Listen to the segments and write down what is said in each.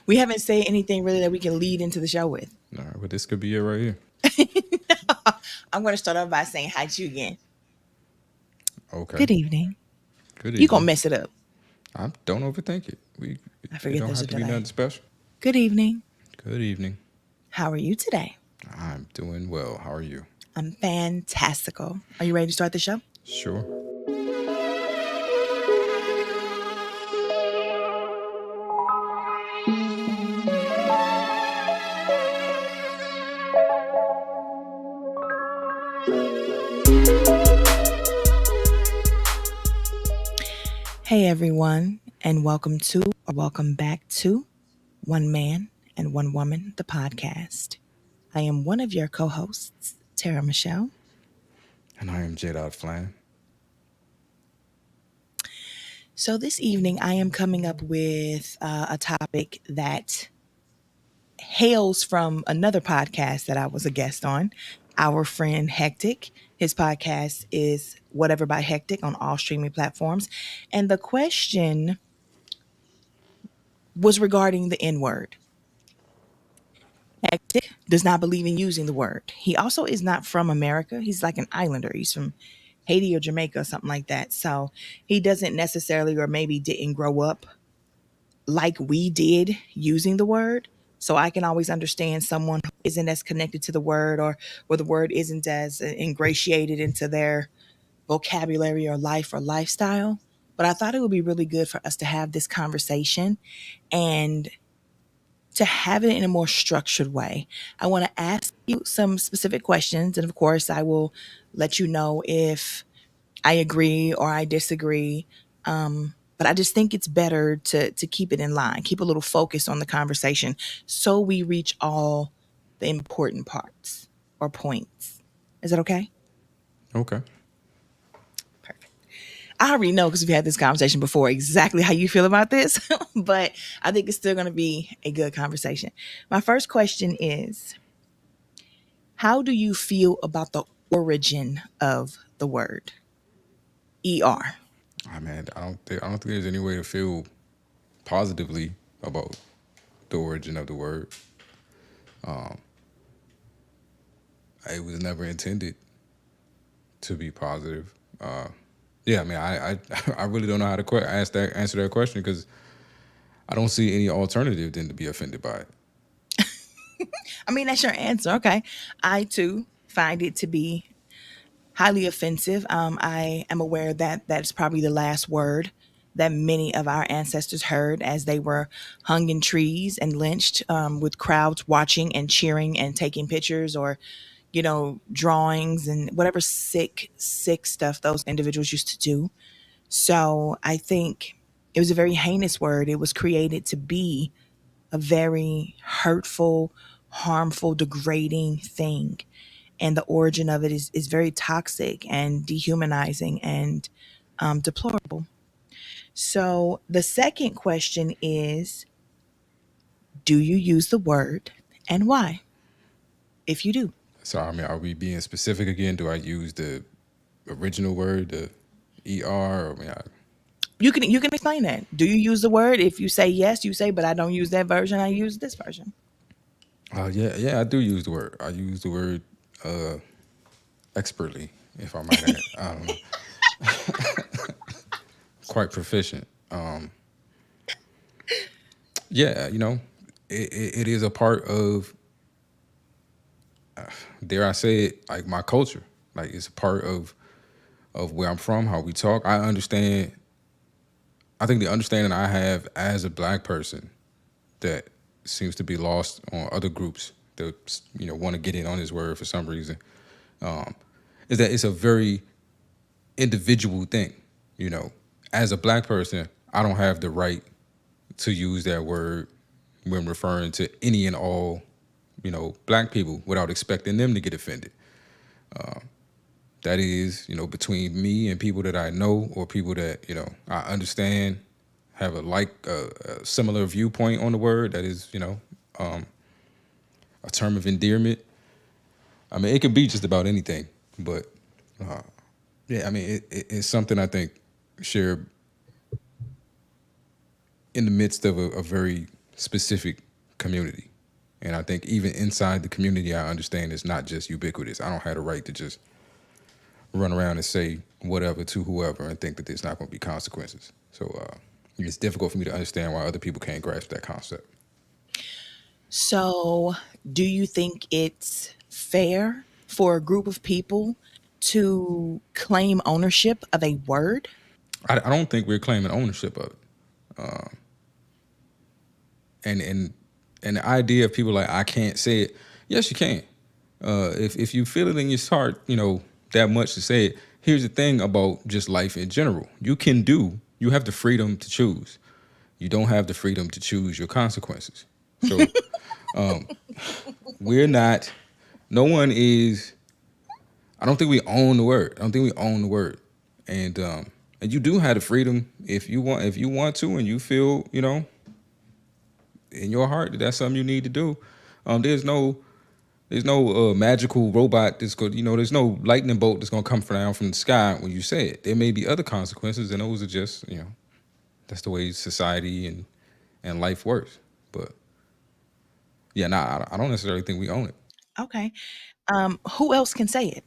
We haven't said anything really that we can lead into the show with. All right, well, this could be it right here. I'm going to start off by saying hi to you again. Okay. Good evening. Good You gonna evening. mess it up. I don't overthink it. I It forget don't there's have a to be nothing delay. special. Good evening. Good evening. How are you today? I'm doing well. How are you? I'm fantastical. Are you ready to start the show? Sure. Hey everyone, and welcome back to One Man and One Woman, the podcast. I am one of your co-hosts, Tara Michelle. And I am JdotFlan. So this evening, I am coming up with a topic that hails from another podcast that I was a guest on, our friend Hectic. His podcast is Whatever by Hectic on all streaming platforms. And the question was regarding the N word. Hectic does not believe in using the word. He also is not from America. He's like an islander. He's from Haiti or Jamaica or something like that. So he doesn't necessarily, or maybe didn't grow up like we did using the word. So I can always understand someone who isn't as connected to the word, or where the word isn't as ingratiated into their vocabulary or life or lifestyle. But I thought it would be really good for us to have this conversation and to have it in a more structured way. I want to ask you some specific questions. And of course, I will let you know if I agree or I disagree. But I just think it's better to keep it in line, keep a little focus on the conversation so we reach all the important parts or points. Is that okay? Okay. Perfect. I already know because we've had this conversation before exactly how you feel about this, but I think it's still going to be a good conversation. My first question is, how do you feel about the origin of the word ER? Man, I don't think there's any way to feel positively about the origin of the word. It was never intended to be positive. Yeah, I mean, I really don't know how to answer that question because I don't see any alternative than to be offended by it. I mean, that's your answer. Okay. I too find it to be highly offensive. I am aware that that's probably the last word that many of our ancestors heard as they were hung in trees and lynched, with crowds watching and cheering and taking pictures, or, drawings and whatever sick stuff those individuals used to do. So I think it was a very heinous word. It was created to be a very hurtful, harmful, degrading thing. And the origin of it is very toxic and dehumanizing and deplorable. So the second question is, do you use the word and why? If you do, So, I mean, are we being specific again? Do I use the original word, the ER? Or, I mean, you can explain that. Do you use the word? If you say yes, you say, but I don't use that version. I use this version. yeah, I do use the word. I use the word uh, expertly, if I might add. I don't know, quite proficient. Yeah, it is a part of, dare I say it, like my culture. Like it's a part of where I'm from, how we talk. I understand. I think the understanding I have as a black person that seems to be lost on other groups that want to get in on this word for some reason, is that it's a very individual thing. You know, as a black person, I don't have the right to use that word when referring to any and all, black people without expecting them to get offended. That is, between me and people that I know or people that, I understand have a similar viewpoint on the word. That is, a term of endearment. I mean, it could be just about anything, but yeah, I mean, it's something I think shared in the midst of a very specific community. And I think even inside the community, I understand it's not just ubiquitous. I don't have the right to just run around and say whatever to whoever and think that there's not going to be consequences. So it's difficult for me to understand why other people can't grasp that concept. So, do you think it's fair for a group of people to claim ownership of a word? I don't think we're claiming ownership of it. And and the idea of people like I can't say it. Yes, you can. If you feel it in your heart, that much to say it. Here's the thing about just life in general. You can do. You have the freedom to choose. You don't have the freedom to choose your consequences. So we're not. No one is. I don't think we own the word. I don't think we own the word. And you do have the freedom if you want to and you feel in your heart that that's something you need to do. There's no magical robot that's going. There's no lightning bolt that's going to come down from the sky when you say it. There may be other consequences, and those are just that's the way society and life works. But yeah, nah, I don't necessarily think we own it. Okay. Who else can say it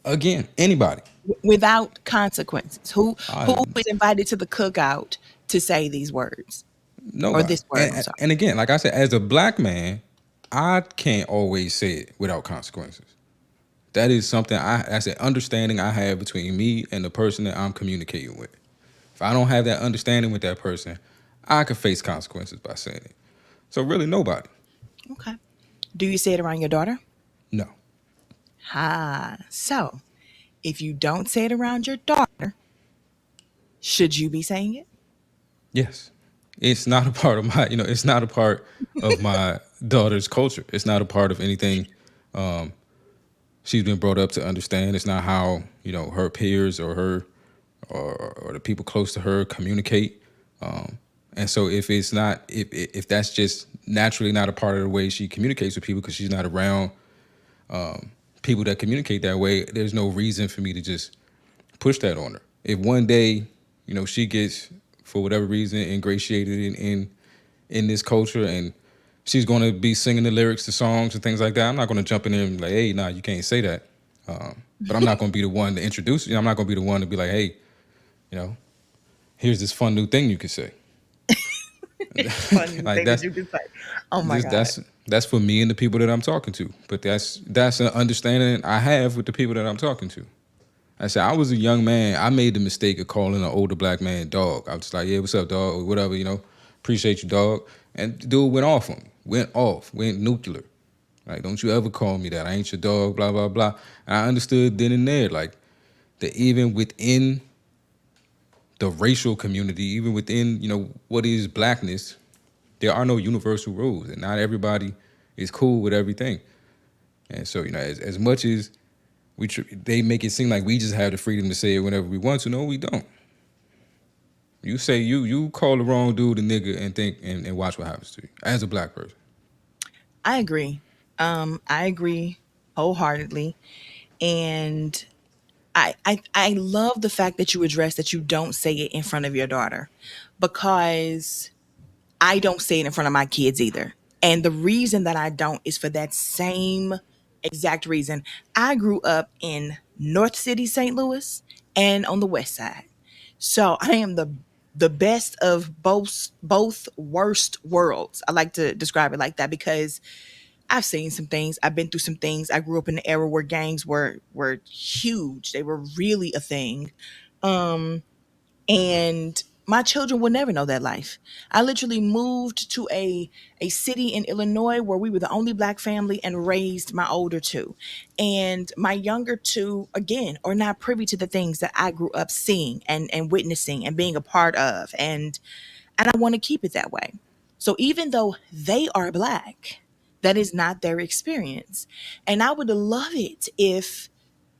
Again, anybody. without consequences? Who I is invited to the cookout to say these words or Nobody. this word? I'm And, sorry. and again, like I said, as a black man, I can't always say it without consequences. That is something that's an understanding I have between me and the person that I'm communicating with. If I don't have that understanding with that person, I could face consequences by saying it. So really, nobody. Okay. Do you say it around your daughter? No. So if you don't say it around your daughter, should you be saying it? Yes. It's not a part of my. It's not a part of my daughter's culture. It's not a part of anything she's been brought up to understand. It's not how her peers or her or the people close to her communicate. And so if it's not if that's just naturally not a part of the way she communicates with people because she's not around people that communicate that way, there's no reason for me to just push that on her. If one day, she gets for whatever reason ingratiated in this culture and she's going to be singing the lyrics to songs and things like that, I'm not going to jump in there and be like, hey, nah, you can't say that. But I'm not going to be the one to introduce you. I'm not going to be the one to be like, hey, you know, here's this fun new thing you could say. Funny Like thing that you can say. Oh my this God. that's for me and the people that I'm talking to. But that's an understanding I have with the people that I'm talking to. I said I was a young man. I made the mistake of calling an older black man dog. I was just like, yeah, what's up, dog? Or whatever, appreciate you, dog. And the dude went off on me. Went nuclear. Like, don't you ever call me that. I ain't your dog, blah, blah, blah. And I understood then and there, like, that even within the racial community, even within, what is blackness, there are no universal rules. And not everybody is cool with everything. And so, as much as they make it seem like we just have the freedom to say it whenever we want to, no, we don't. You say you call the wrong dude a nigga and think and watch what happens to you as a black person. I agree. I agree wholeheartedly. And I love the fact that you address that you don't say it in front of your daughter, because I don't say it in front of my kids either. And the reason that I don't is for that same exact reason. I grew up in North City, St. Louis, and on the west side. So I am the best of both worst worlds. I like to describe it like that because I've seen some things. I've been through some things. I grew up in an era where gangs were huge. They were really a thing. Um and my children will never know that life. I literally moved to a city in Illinois where we were the only black family and raised my older two. And my younger two, again, are not privy to the things that I grew up seeing and witnessing and being a part of. And I want to keep it that way. So even though they are black, that is not their experience. And I would love it if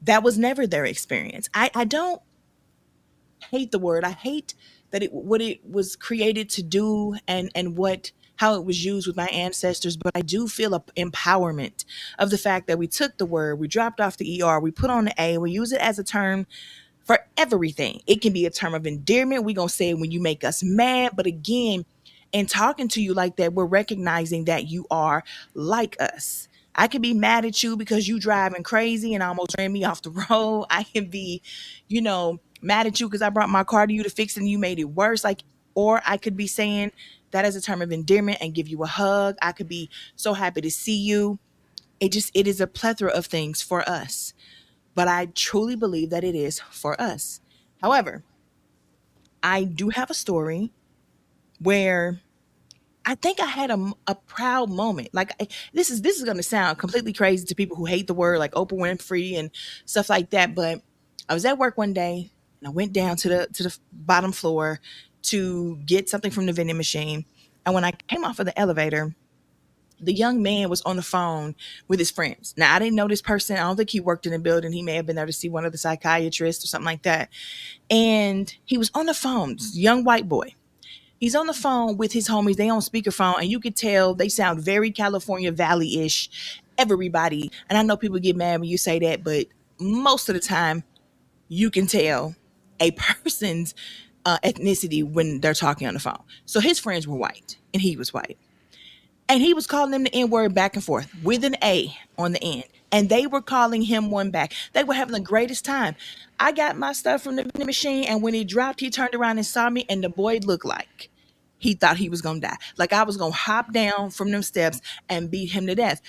that was never their experience. I don't hate the word. I hate that it what it was created to do and what how it was used with my ancestors, but I do feel a empowerment of the fact that we took the word, we dropped off the ER, we put on the A, we use it as a term for everything. It can be a term of endearment. We're gonna say it when you make us mad, but again, in talking to you like that, we're recognizing that you are like us. I can be mad at you because you driving crazy and almost ran me off the road. I can be, mad at you because I brought my car to you to fix it and you made it worse. Like, or I could be saying that as a term of endearment and give you a hug. I could be so happy to see you. It is a plethora of things for us. But I truly believe that it is for us. However, I do have a story where I think I had a proud moment. Like this is going to sound completely crazy to people who hate the word like Oprah Winfrey and stuff like that. But I was at work one day and I went down to the bottom floor to get something from the vending machine. And when I came off of the elevator, the young man was on the phone with his friends. Now I didn't know this person. I don't think he worked in the building. He may have been there to see one of the psychiatrists or something like that. And he was on the phone, this young white boy. He's on the phone with his homies. They on speakerphone, and you could tell they sound very California Valley-ish. Everybody, and I know people get mad when you say that, but most of the time, you can tell a person's ethnicity when they're talking on the phone. So his friends were white, and he was white. And he was calling them the N word back and forth with an A on the end. And they were calling him one back. They were having the greatest time. I got my stuff from the vending machine, and when he dropped, he turned around and saw me, and the boy looked like he thought he was gonna die. Like I was gonna hop down from them steps and beat him to death.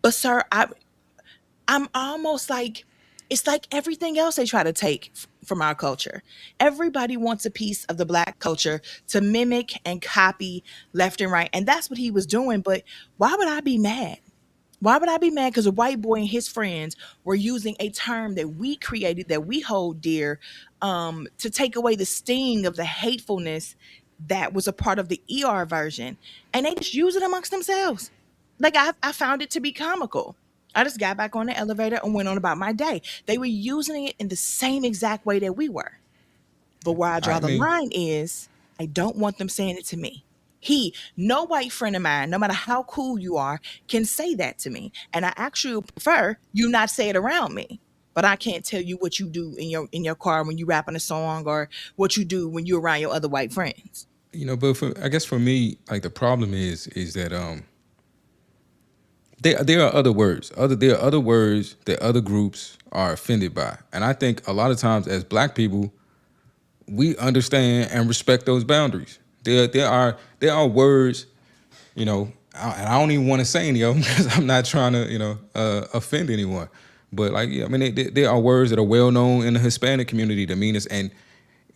But sir, I'm almost like it's like everything else they try to take from our culture. Everybody wants a piece of the black culture to mimic and copy left and right. And that's what he was doing. But why would I be mad? Why would I be mad? Because a white boy and his friends were using a term that we created, that we hold dear, to take away the sting of the hatefulness that was a part of the ER version. And they just use it amongst themselves. Like I found it to be comical. I just got back on the elevator and went on about my day. They were using it in the same exact way that we were. But where I draw I the mean, line is I don't want them saying it to me. No white friend of mine, no matter how cool you are, can say that to me. And I actually prefer you not say it around me. But I can't tell you what you do in your car when you rapping a song, or what you do when you're around your other white friends. but I guess for me, like the problem is that there are other words. There are other words that other groups are offended by. And I think a lot of times as black people, we understand and respect those boundaries. There are words, and I don't even want to say any of them because I'm not trying to, offend anyone. But like, yeah, I mean, there are words that are well known in the Hispanic community that mean this, and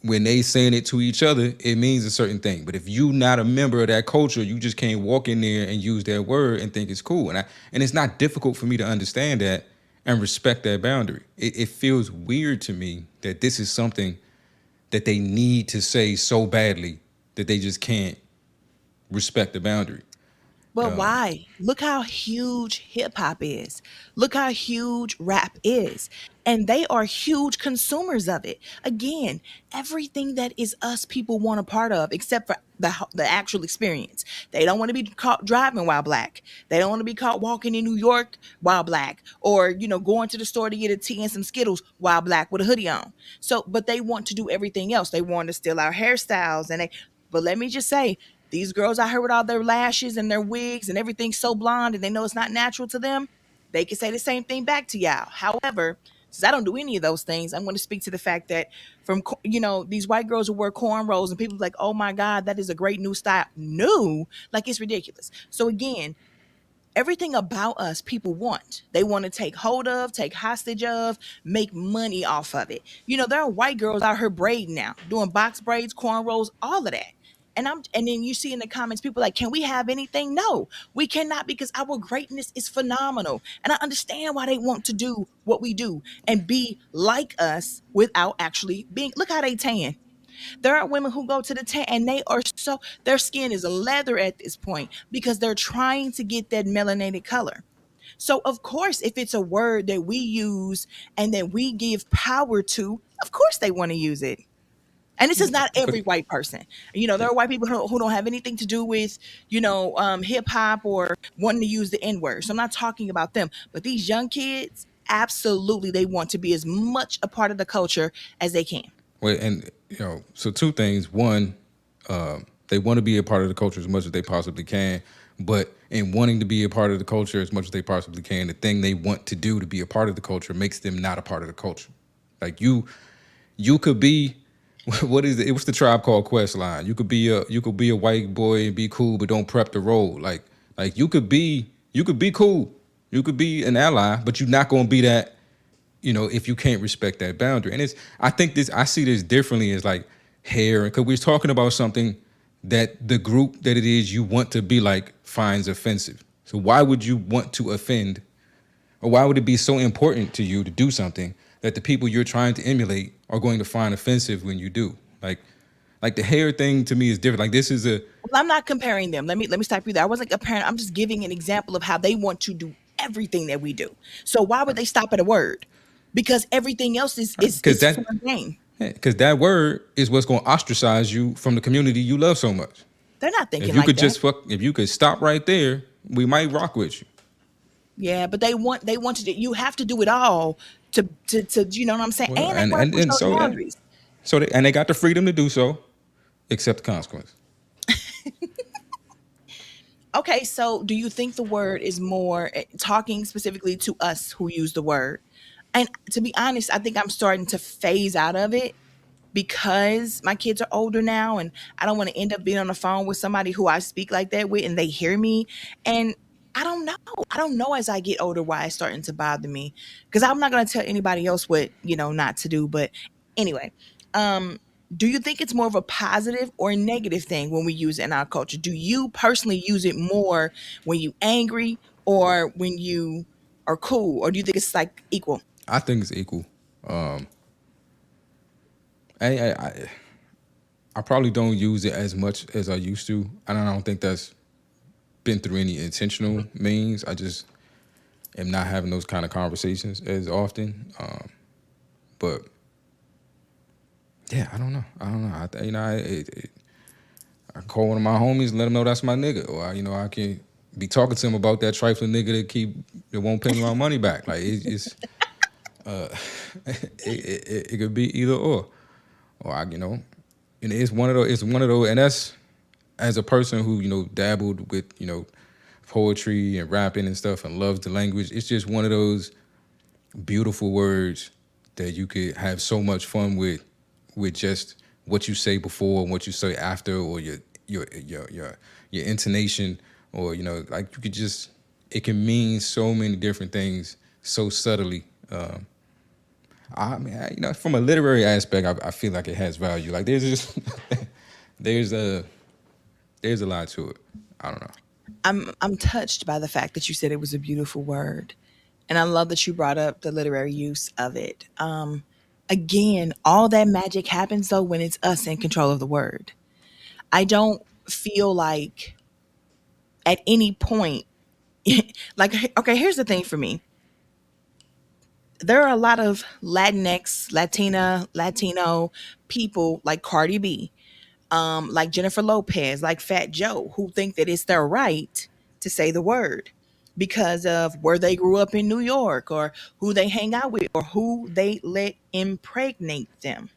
when they saying it to each other, it means a certain thing. But if you not a member of that culture, you just can't walk in there and use that word and think it's cool. And it's not difficult for me to understand that and respect that boundary. It feels weird to me that this is something that they need to say so badly that they just can't respect the boundary. But why? Look how huge hip hop is. Look how huge rap is. And they are huge consumers of it. Again, everything that is us people want a part of, except for the actual experience. They don't want to be caught driving while black. They don't want to be caught walking in New York while black, or going to the store to get a tea and some Skittles while black with a hoodie on. So, but they want to do everything else. They want to steal our hairstyles, and they. But let me just say, these girls out here with all their lashes and their wigs and everything so blonde, and they know it's not natural to them, they can say the same thing back to y'all. However, since I don't do any of those things, I'm going to speak to the fact that these white girls who wear cornrows and people like, oh my God, that is a great new style. New, like it's ridiculous. So again, everything about us people want. They want to take hold of, take hostage of, make money off of it. There are white girls out here braiding now, doing box braids, cornrows, all of that. And then you see in the comments people like, can we have anything? No, we cannot, because our greatness is phenomenal. And I understand why they want to do what we do and be like us without actually being. Look how they tan. There are women who go to the tent and their skin is leather at this point because they're trying to get that melanated color. So of course, if it's a word that we use and that we give power to, of course they want to use it. And this is not But every white person. There are white people who don't have anything to do with, hip hop or wanting to use the N word. So I'm not talking about them. But these young kids, absolutely, they want to be as much a part of the culture as they can. wait, and so two things. One, They want to be a part of the culture as much as they possibly can, but in wanting to be a part of the culture as much as they possibly can, the thing they want to do to be a part of the culture makes them not a part of the culture. Like you could be what is it? What's the Tribe Called Quest line? You could be a white boy and be cool, but don't prep the road. Like you could be cool, you could be an ally, but you're not gonna be that. If you can't respect that boundary, and I see this differently as like hair, because we're talking about something that the group that it is you want to be like finds offensive. So why would you want to offend, or why would it be so important to you to do something that the people you're trying to emulate are going to find offensive when you do? Like the hair thing to me is different. Like this is a Well, I'm not comparing them. Let me stop you there. I wasn't comparing. I'm just giving an example of how they want to do everything that we do. So why would they stop at a word? Because everything else is is because is that fair game. because that word is what's going to ostracize you from the community you love so much. They're not thinking like that. If you could stop right there, we might rock with you. Yeah, but they want to do, you have to do it all to you know what I'm saying? Well, And they want to push and those so yeah, boundaries. they got the freedom to do so, accept the consequence. Okay, so do you think the word is more talking specifically to us who use the word? And to be honest, I think I'm starting to phase out of it because my kids are older now and I don't want to end up being on the phone with somebody who I speak like that with and they hear me. And I don't know. I don't know as I get older why it's starting to bother me. Because I'm not gonna tell anybody else what, not to do. But anyway, um, do you think it's more of a positive or a negative thing when we use it in our culture? Do you personally use it more when you angry or when you are cool? Or do you think it's like equal? I think it's equal. Um, I probably don't use it as much as I used to. I don't think that's been through any intentional means. I just am not having those kind of conversations as often. But yeah, I don't know. I don't know. I call one of my homies and let him know that's my nigga, or I can be talking to him about that trifling nigga that won't pay me my money back. Like it's uh, it could be either or and it's one of those. It's one of those, and that's as a person who dabbled with poetry and rapping and stuff and loves the language. It's just one of those beautiful words that you could have so much fun with just what you say before and what you say after, or your intonation, or like you could just it can mean so many different things so subtly. I mean, from a literary aspect, I feel like it has value. Like there's just there's a there's a lot to it. I don't know. I'm touched by the fact that you said it was a beautiful word. And I love that you brought up the literary use of it. Again, all that magic happens though when it's us in control of the word. I don't feel like at any point, like, okay, here's the thing for me. There are a lot of Latinx, Latina, Latino people like Cardi B, like Jennifer Lopez, like Fat Joe, who think that it's their right to say the word because of where they grew up in New York or who they hang out with or who they let impregnate them.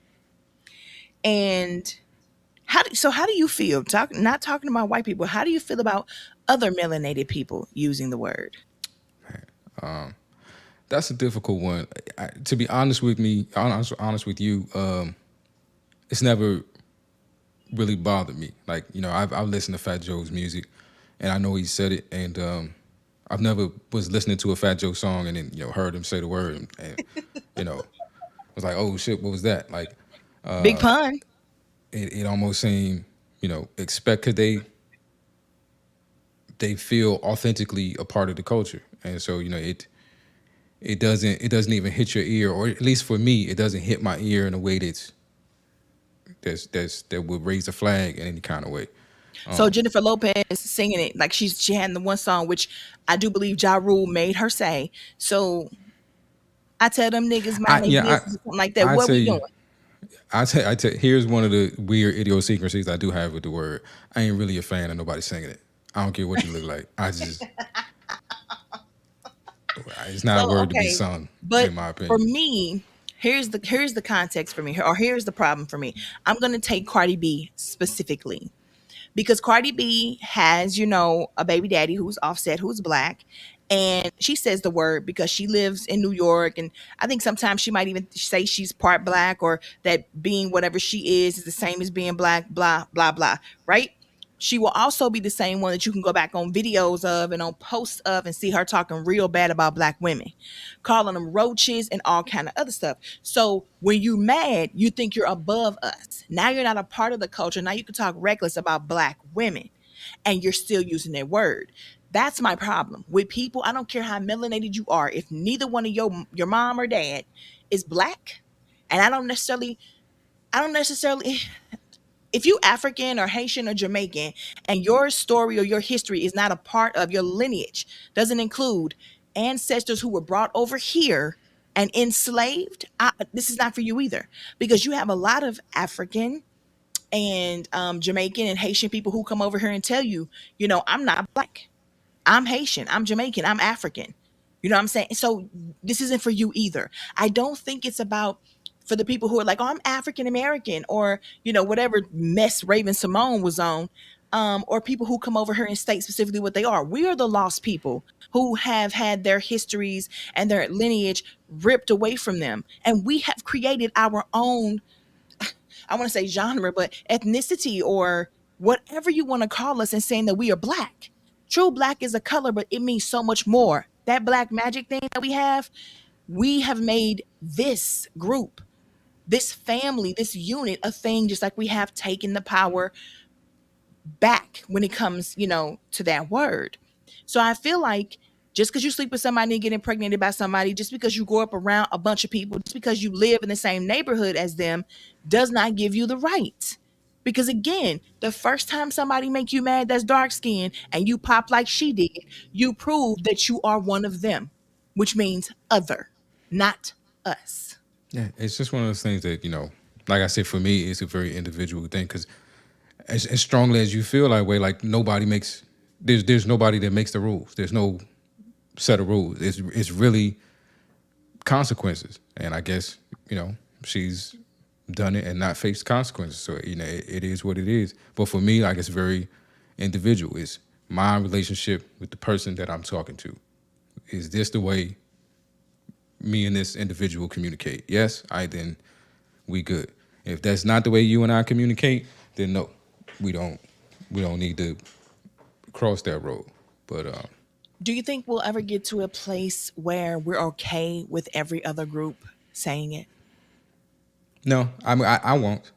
And how do you feel not talking about white people? How do you feel about other melanated people using the word? That's a difficult one. To be honest with me, honest with you, it's never really bothered me. Like I've listened to Fat Joe's music, and I know he said it, and I've never was listening to a Fat Joe song and then heard him say the word, and was like, oh shit, what was that? Like Big pun. it almost seemed expect because they feel authentically a part of the culture, and so it doesn't even hit your ear, or at least for me, it doesn't hit my ear in a way that would raise a flag in any kind of way. So Jennifer Lopez singing it like she had the one song which I do believe Ja Rule made her say. So I tell them niggas I mind their yeah business or something like that. I'd What we doing? say I tell here's one of the weird idiosyncrasies I do have with the word. I ain't really a fan of nobody singing it. I don't care what you look like. It's not a So word to be okay, sung, but in my for opinion. me, here's the context for me, or here's the problem for me. I'm gonna take Cardi B specifically because Cardi B has, a baby daddy who's Offset, who's black. And she says the word because she lives in New York. And I think sometimes she might even say she's part black, or that being whatever she is the same as being black, blah, blah, blah. Right? She will also be the same one that you can go back on videos of and on posts of and see her talking real bad about black women, calling them roaches and all kind of other stuff. So when you mad, you think you're above us. Now you're not a part of the culture. Now you can talk reckless about black women and you're still using that word. That's my problem with people. I don't care how melanated you are. If neither one of your mom or dad is black, and I don't necessarily if you African or Haitian or Jamaican and your story or your history is not a part of your lineage, doesn't include ancestors who were brought over here and enslaved, this is not for you either, because you have a lot of African and Jamaican and Haitian people who come over here and tell you, I'm not black. I'm Haitian, I'm Jamaican, I'm African. You know what I'm saying? So this isn't for you either. I don't think it's about for the people who are like, oh, I'm African American, or whatever mess Raven Simone was on, or people who come over here and state specifically what they are. We are the lost people who have had their histories and their lineage ripped away from them, and we have created our own, I want to say genre, but ethnicity or whatever you want to call us, and saying that we are black. True black is a color, but it means so much more. That black magic thing that we have made this group, this family, this unit a thing, just like we have taken the power back when it comes, to that word. So I feel like just because you sleep with somebody and get impregnated by somebody, just because you grow up around a bunch of people, just because you live in the same neighborhood as them, does not give you the right. Because again, the first time somebody make you mad that's dark skinned and you pop like she did, you prove that you are one of them, which means other, not us. Yeah, it's just one of those things that like I said, for me, it's a very individual thing because as strongly as you feel that way, like nobody makes there's nobody that makes the rules. There's no set of rules. It's really consequences, and I guess she's done it and not faced consequences. So it is what it is. But for me, like it's very individual. It's my relationship with the person that I'm talking to. Is this the way me and this individual communicate? Yes, then we good. If that's not the way you and I communicate, then no, we don't need to cross that road. But Do you think we'll ever get to a place where we're okay with every other group saying it? no, I mean I won't.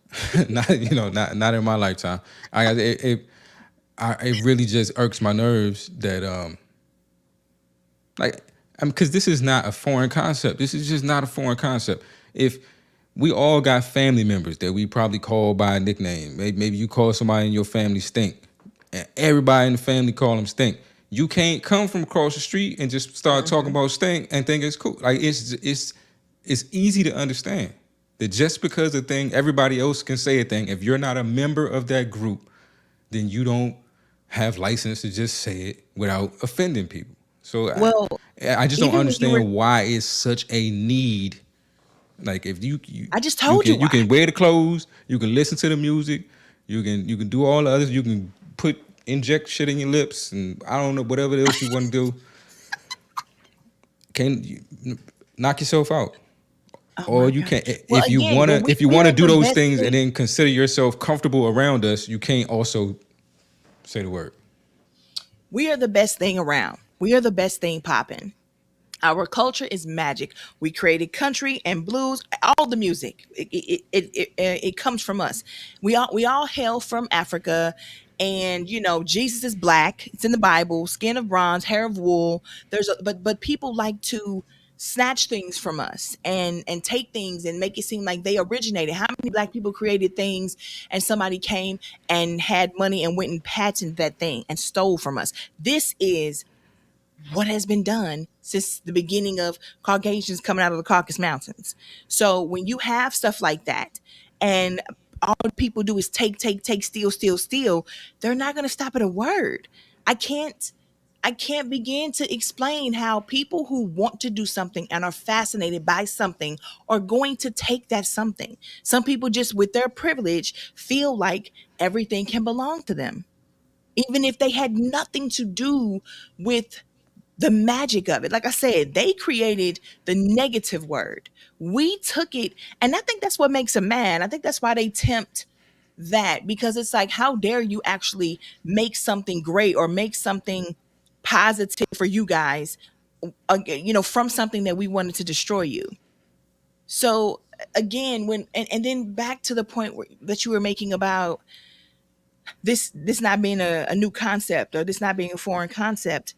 Not not in my lifetime. It really just irks my nerves that like because this is not a foreign concept. This is just not a foreign concept. If we all got family members that we probably call by a nickname. Maybe you call somebody in your family Stink, and everybody in the family call them Stink. You can't come from across the street and just start talking Mhm. about Stink and think it's cool. Like it's easy to understand that just because a thing everybody else can say a thing, if you're not a member of that group, then you don't have license to just say it without offending people. So Well, I just don't even when you were, understand why it's such a need. Like if I just told you you why. can wear the clothes, you can listen to the music, you can do all the others, you can inject shit in your lips, and I don't know whatever else you want to do. Can you knock yourself out? Oh Or my you God. can Well, again, when if you we wanna are do the those best things and thing, then consider yourself comfortable around us, you can't also say the word. we are the best thing around. We are the best thing popping. Our culture is magic. We created country and blues, all the music. It comes from us. We all hail from Africa, and Jesus is black. It's in the Bible. Skin of bronze, hair of wool. But people like to snatch things from us and take things and make it seem like they originated. How many black people created things and somebody came and had money and went and patented that thing and stole from us? This is what has been done since the beginning of Caucasians coming out of the Caucasus Mountains. So when you have stuff like that, and all people do is take, steal, steal, steal, they're not going to stop at a word. I can't. I can't begin to explain how people who want to do something and are fascinated by something are going to take that something. Some people just with their privilege feel like everything can belong to them, even if they had nothing to do with the magic of it. Like I said, they created the negative word. We took it, and I think that's what makes them mad. I think that's why they tempt that, because it's like, how dare you actually make something great or make something positive for you guys, from something that we wanted to destroy you. So again, and then back to the point that you were making about this not being a new concept, or this not being a foreign concept.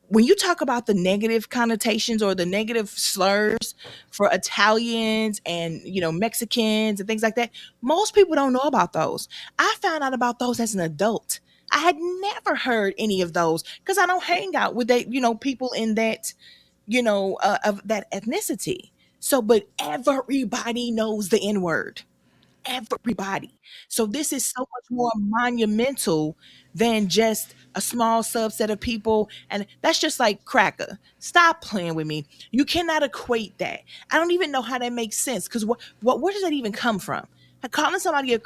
When you talk about the negative connotations or the negative slurs for Italians and Mexicans and things like that, most people don't know about those. I found out about those as an adult. I had never heard any of those because I don't hang out with that people in that of that ethnicity. So, but everybody knows the N word, everybody. So this is so much more monumental than just a small subset of people. And that's just like cracker. Stop playing with me. You cannot equate that. I don't even know how that makes sense. Because where does that even come from? Like calling somebody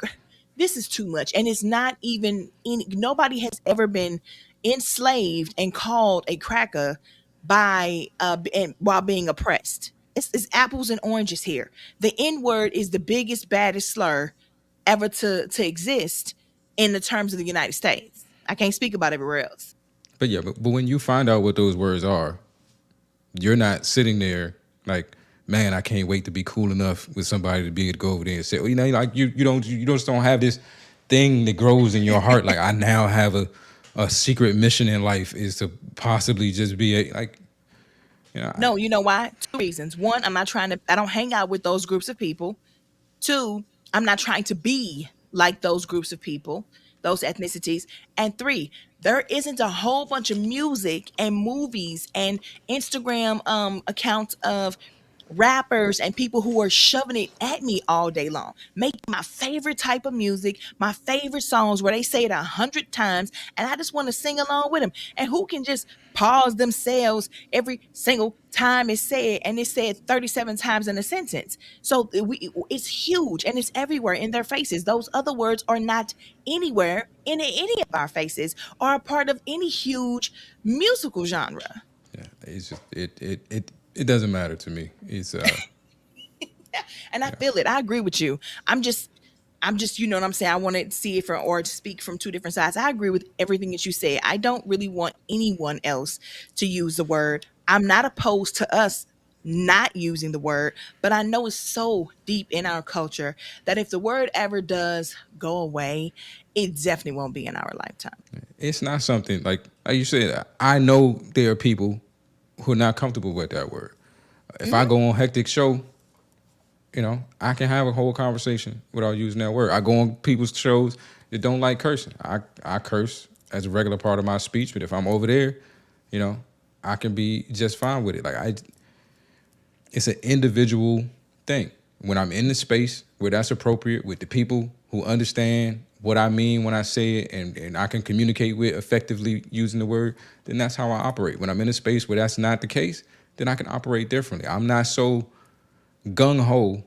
this is too much. And it's not even nobody has ever been enslaved and called a cracker while being oppressed. It's apples and oranges here. The N word is the biggest, baddest slur ever to exist in the terms of the United States. I can't speak about everywhere else. But yeah, but when you find out what those words are, you're not sitting there like, man, I can't wait to be cool enough with somebody to be able to go over there and say, well, like you just don't have this thing that grows in your heart. Like I now have a secret mission in life is to possibly just be like, I, No, you know why? Two reasons. One, I don't hang out with those groups of people. Two, I'm not trying to be like those groups of people, those ethnicities. And three, there isn't a whole bunch of music and movies and Instagram accounts of rappers and people who are shoving it at me all day long, making my favorite type of music, my favorite songs where they say it 100 times, and I just want to sing along with them. And who can just pause themselves every single time it's said, and it's said 37 times in a sentence. So it's huge and it's everywhere in their faces. Those other words are not anywhere in any of our faces or a part of any huge musical genre. yeah, it's just it doesn't matter to me. It's And I feel it. I agree with you. I'm just I'm just, you know what I'm saying? I want to see it from or to speak from two different sides. I agree with everything that you said. I don't really want anyone else to use the word. I'm not opposed to us not using the word, but I know it's so deep in our culture that if the word ever does go away, it definitely won't be in our lifetime. it's not something like you said. I know there are people who are not comfortable with that word. If I Hmm. go on hectic show, I can have a whole conversation without using that word. I go on people's shows that don't like cursing. I curse as a regular part of my speech, but if I'm over there, you know, I can be just fine with it. It's an individual thing. When I'm in the space where that's appropriate with the people who understand what I mean when I say it and I can communicate with effectively using the word, then that's how I operate. When I'm in a space where that's not the case, then I can operate differently. I'm not so gung ho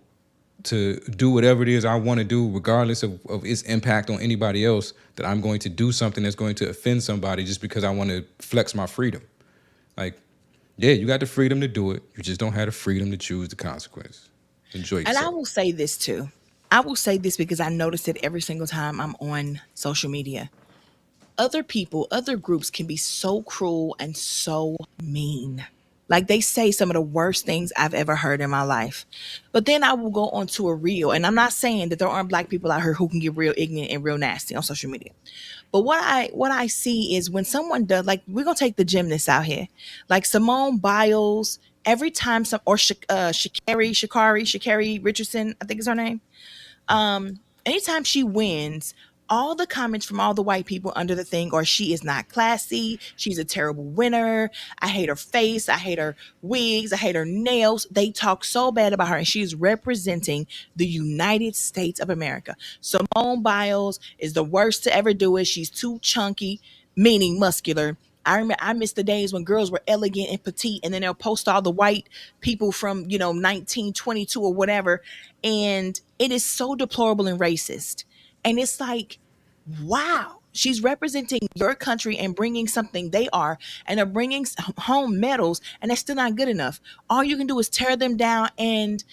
to do whatever it is I want to do, regardless of its impact on anybody else, that I'm going to do something that's going to offend somebody just because I want to flex my freedom. Like, yeah, you got the freedom to do it. You just don't have the freedom to choose the consequence. Enjoy And I yourself. will say this too. I will say this because I notice it every single time I'm on social media. Other people, other groups can be so cruel and so mean. Like they say some of the worst things I've ever heard in my life. But then I will go onto a reel, and I'm not saying that there aren't black people out here who can get real ignorant and real nasty on social media. But what I see is when someone does, like we're gonna take the gymnasts out here, like Simone Biles. Every time some or Shakari Richardson, I think is her name. Anytime she wins, all the comments from all the white people under the thing or she is not classy, she's a terrible winner, I hate her face, I hate her wigs, I hate her nails. They talk so bad about her, and she's representing the United States of America. Simone Biles is the worst to ever do it. She's too chunky. meaning muscular. I remember I miss the days when girls were elegant and petite, and then they'll post all the white people from 1922 or whatever, and it is so deplorable and racist. And it's like, wow, she's representing your country and bringing something they are, and they're bringing home medals, and that's still not good enough. All you can do is tear them down and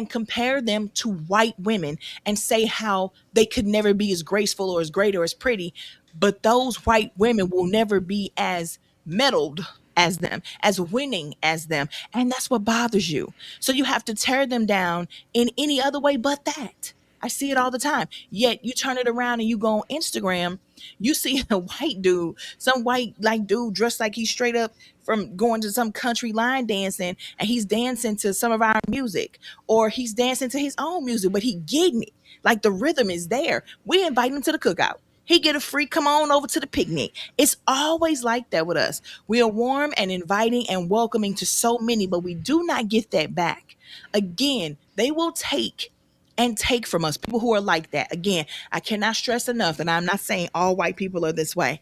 compare them to white women and say how they could never be as graceful or as great or as pretty, but those white women will never be as medaled as them, as winning as them. And that's what bothers you. So you have to tear them down in any other way but that. I see it all the time. Yet you turn it around and you go on Instagram, you see a white dude, some white like dude dressed like he's straight up from going to some country line dancing, and he's dancing to some of our music, or he's dancing to his own music, but he getting it. Like the rhythm is there. We invite him to the cookout. He get a free come on over to the picnic. It's always like that with us. We are warm and inviting and welcoming to so many, but we do not get that back. Again, they will take and take from us. People who are like that. Again, I cannot stress enough, and I'm not saying all white people are this way,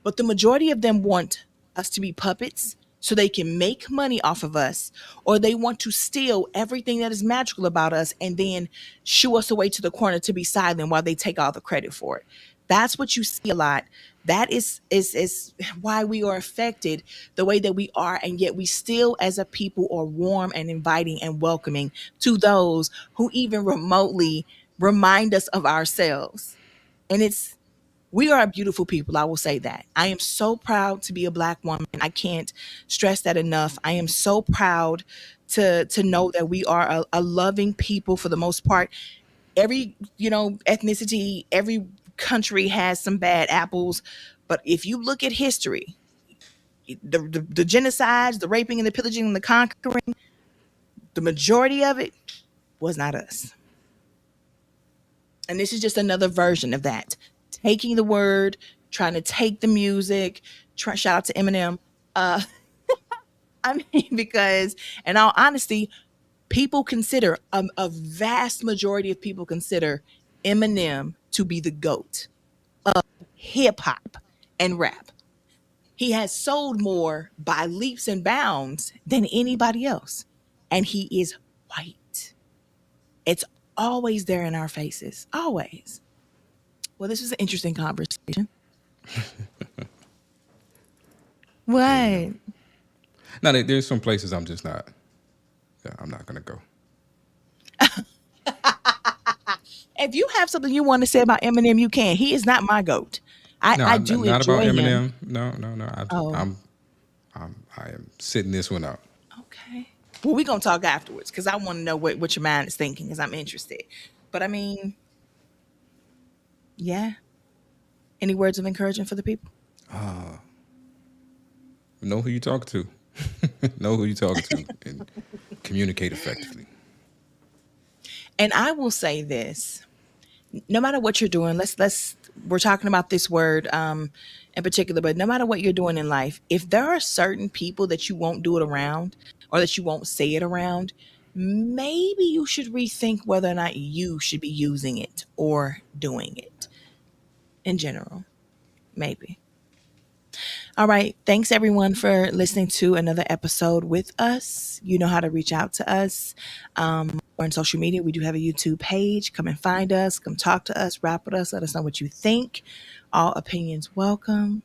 but the majority of them want us to be puppets so they can make money off of us, or they want to steal everything that is magical about us and then shoo us away to the corner to be silent while they take all the credit for it. That's what you see a lot. That is why we are affected the way that we are, and yet we still, as a people, are warm and inviting and welcoming to those who even remotely remind us of ourselves. And we are a beautiful people. I will say that. I am so proud to be a Black woman. I can't stress that enough. I am so proud to know that we are a loving people for the most part. Every ethnicity, every country has some bad apples, but if you look at history, the genocides, the raping and the pillaging and the conquering, the majority of it was not us. And this is just another version of that. Taking the word, trying to take the music, shout out to Eminem. Uh, I mean, because in all honesty, people consider, a vast majority of people consider Eminem to be the GOAT of hip hop and rap. He has sold more by leaps and bounds than anybody else. And he is white. It's always there in our faces. Always. Well, this was an interesting conversation. Yeah, you know. What? Now there's some places I'm just not. Yeah, I'm not gonna go. If you have something you want to say about Eminem, you can. He is not my goat. No, I do not about enjoy him. Eminem. No, no, no. Oh, I am sitting this one out. okay. Well, we're gonna talk afterwards because I want to know what your mind is thinking because I'm interested. But I mean, yeah. Any words of encouragement for the people? Know who you talking to. Know who you talking to, and communicate effectively. And I will say this: no matter what you're doing, let's we're talking about this word in particular, but no matter what you're doing in life, if there are certain people that you won't do it around or that you won't say it around, maybe you should rethink whether or not you should be using it or doing it in general. Maybe. All right. Thanks everyone for listening to another episode with us. You know how to reach out to us. We're on social media. We do have a YouTube page. Come and find us. Come talk to us. Rap with us. Let us know what you think. All opinions welcome.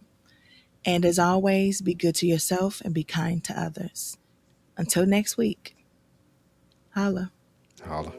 And as always, be good to yourself and be kind to others. Until next week, holla. Holla.